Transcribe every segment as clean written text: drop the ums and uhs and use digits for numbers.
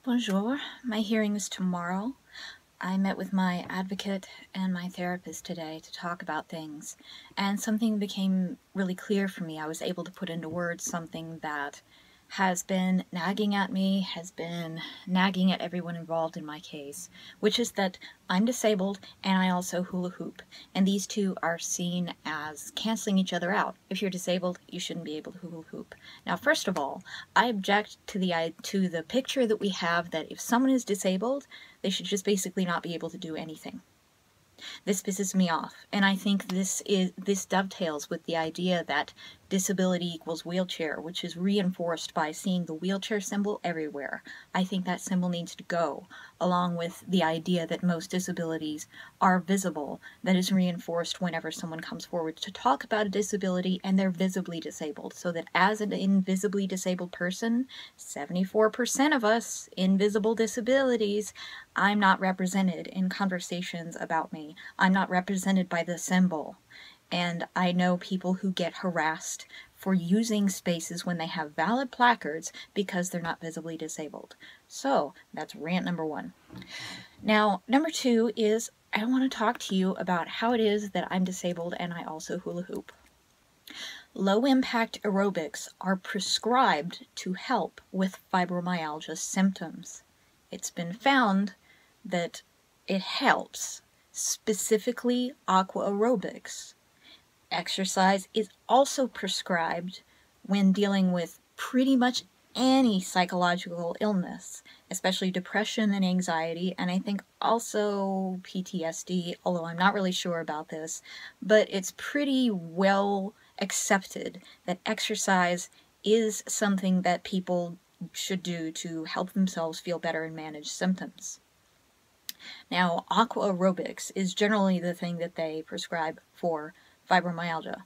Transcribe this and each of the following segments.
Bonjour. My hearing is tomorrow. I met with my advocate and my therapist today to talk about things, and something became really clear for me. I was able to put into words something that has been nagging at me, has been nagging at everyone involved in my case, which is that I'm disabled and I also hula hoop, and these two are seen as canceling each other out. If you're disabled, you shouldn't be able to hula hoop. Now, first of all, I object to the picture that we have that if someone is disabled, they should just basically not be able to do anything. This pisses me off, and I think this dovetails with the idea that disability equals wheelchair, which is reinforced by seeing the wheelchair symbol everywhere. I think that symbol needs to go, along with the idea that most disabilities are visible, that is reinforced whenever someone comes forward to talk about a disability and they're visibly disabled, so that as an invisibly disabled person, 74% of us invisible disabilities, I'm not represented in conversations about me. I'm not represented by the symbol. And I know people who get harassed for using spaces when they have valid placards because they're not visibly disabled. So that's rant number one. Now, number two is I want to talk to you about how it is that I'm disabled and I also hula hoop. Low-impact aerobics are prescribed to help with fibromyalgia symptoms. It's been found that it helps, specifically aqua aerobics. Exercise is also prescribed when dealing with pretty much any psychological illness, especially depression and anxiety, and I think also PTSD, although I'm not really sure about this, but it's pretty well accepted that exercise is something that people should do to help themselves feel better and manage symptoms. Now, aqua aerobics is generally the thing that they prescribe for fibromyalgia,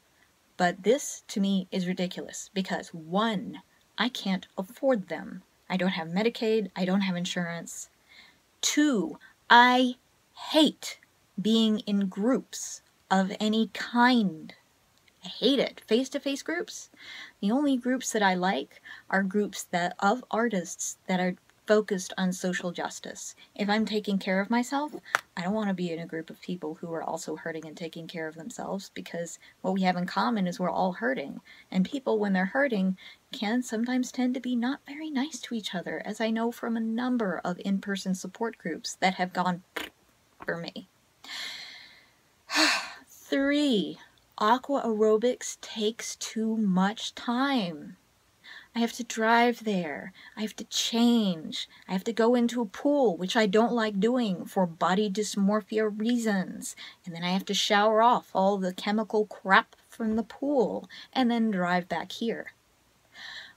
but this to me is ridiculous because 1, I can't afford them. I don't have Medicaid, I don't have insurance. 2, I hate being in groups of any kind. I hate it. Face-to-face groups. The only groups that I like are groups of artists that are focused on social justice. If I'm taking care of myself, I don't want to be in a group of people who are also hurting and taking care of themselves, because what we have in common is we're all hurting. And people, when they're hurting, can sometimes tend to be not very nice to each other, as I know from a number of in-person support groups that have gone for me. 3. Aqua aerobics takes too much time. I have to drive there, I have to change, I have to go into a pool, which I don't like doing for body dysmorphia reasons, and then I have to shower off all the chemical crap from the pool, and then drive back here.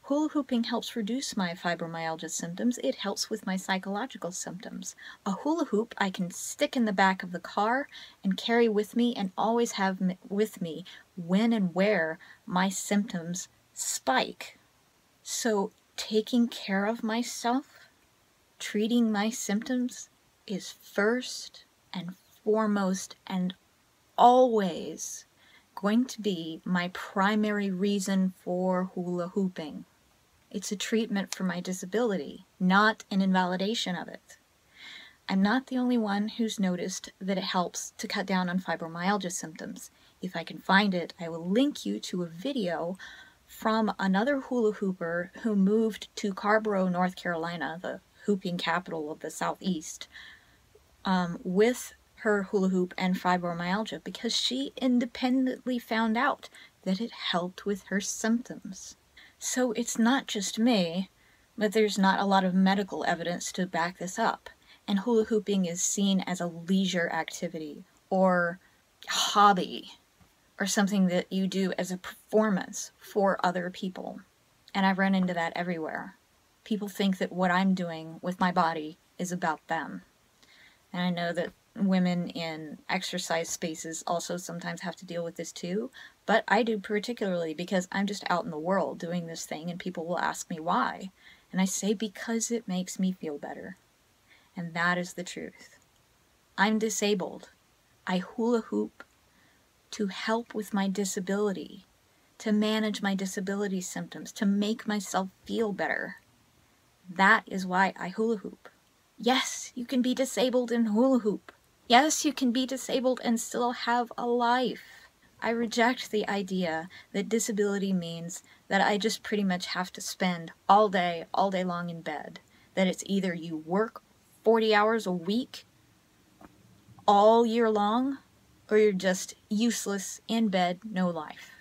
Hula hooping helps reduce my fibromyalgia symptoms. It helps with my psychological symptoms. A hula hoop I can stick in the back of the car and carry with me and always have with me when and where my symptoms spike. So taking care of myself, treating my symptoms, is first and foremost and always going to be my primary reason for hula hooping. It's a treatment for my disability, not an invalidation of it. I'm not the only one who's noticed that it helps to cut down on fibromyalgia symptoms. If I can find it, I will link you to a video from another hula hooper who moved to Carborough, North Carolina, the hooping capital of the Southeast, with her hula hoop and fibromyalgia, because she independently found out that it helped with her symptoms. So it's not just me, but there's not a lot of medical evidence to back this up. And hula hooping is seen as a leisure activity or hobby, or something that you do as a performance for other people. And I've run into that everywhere. People think that what I'm doing with my body is about them. And I know that women in exercise spaces also sometimes have to deal with this too, but I do particularly because I'm just out in the world doing this thing and people will ask me why. And I say because it makes me feel better. And that is the truth. I'm disabled. I hula hoop to help with my disability, to manage my disability symptoms, to make myself feel better. That is why I hula hoop. Yes, you can be disabled and hula hoop. Yes, you can be disabled and still have a life. I reject the idea that disability means that I just pretty much have to spend all day long in bed. That it's either you work 40 hours a week all year long, or you're just useless in bed, no life.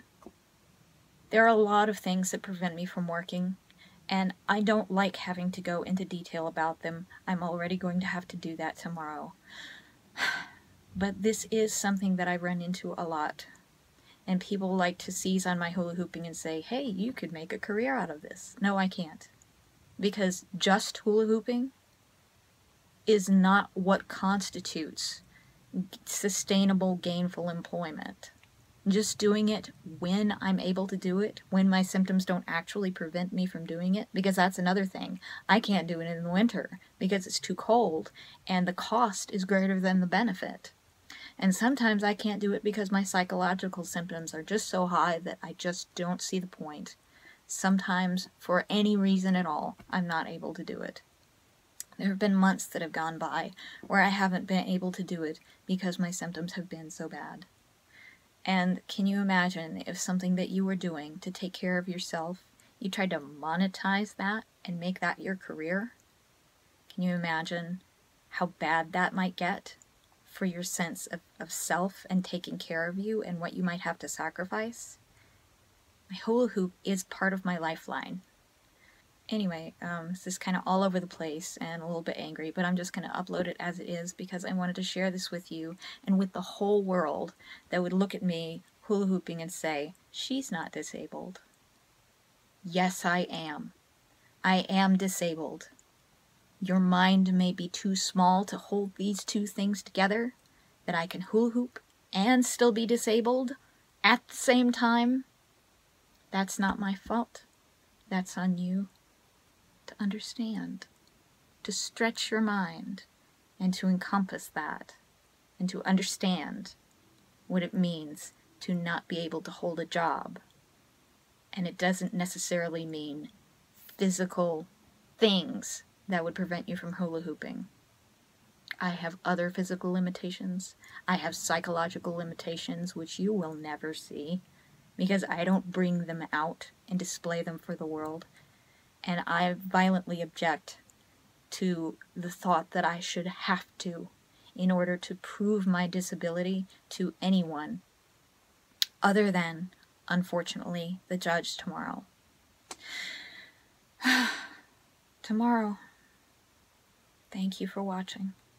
There are a lot of things that prevent me from working, and I don't like having to go into detail about them. I'm already going to have to do that tomorrow. But this is something that I run into a lot. And people like to seize on my hula hooping and say, hey, you could make a career out of this. No, I can't. Because just hula hooping is not what constitutes sustainable, gainful employment. Just doing it when I'm able to do it, when my symptoms don't actually prevent me from doing it, because that's another thing. I can't do it in the winter because it's too cold, and the cost is greater than the benefit. And sometimes I can't do it because my psychological symptoms are just so high that I just don't see the point. Sometimes, for any reason at all, I'm not able to do it. There have been months that have gone by where I haven't been able to do it because my symptoms have been so bad. And can you imagine if something that you were doing to take care of yourself, you tried to monetize that and make that your career? Can you imagine how bad that might get for your sense of self and taking care of you and what you might have to sacrifice? My hula hoop is part of my lifeline. Anyway, this is kind of all over the place and a little bit angry, but I'm just going to upload it as it is because I wanted to share this with you and with the whole world that would look at me hula hooping and say, she's not disabled. Yes, I am. I am disabled. Your mind may be too small to hold these two things together, that I can hula hoop and still be disabled at the same time. That's not my fault. That's on you to understand, to stretch your mind, and to encompass that, and to understand what it means to not be able to hold a job. And it doesn't necessarily mean physical things that would prevent you from hula hooping. I have other physical limitations. I have psychological limitations, which you will never see, because I don't bring them out and display them for the world. And I violently object to the thought that I should have to in order to prove my disability to anyone other than, unfortunately, the judge tomorrow. Tomorrow. Thank you for watching.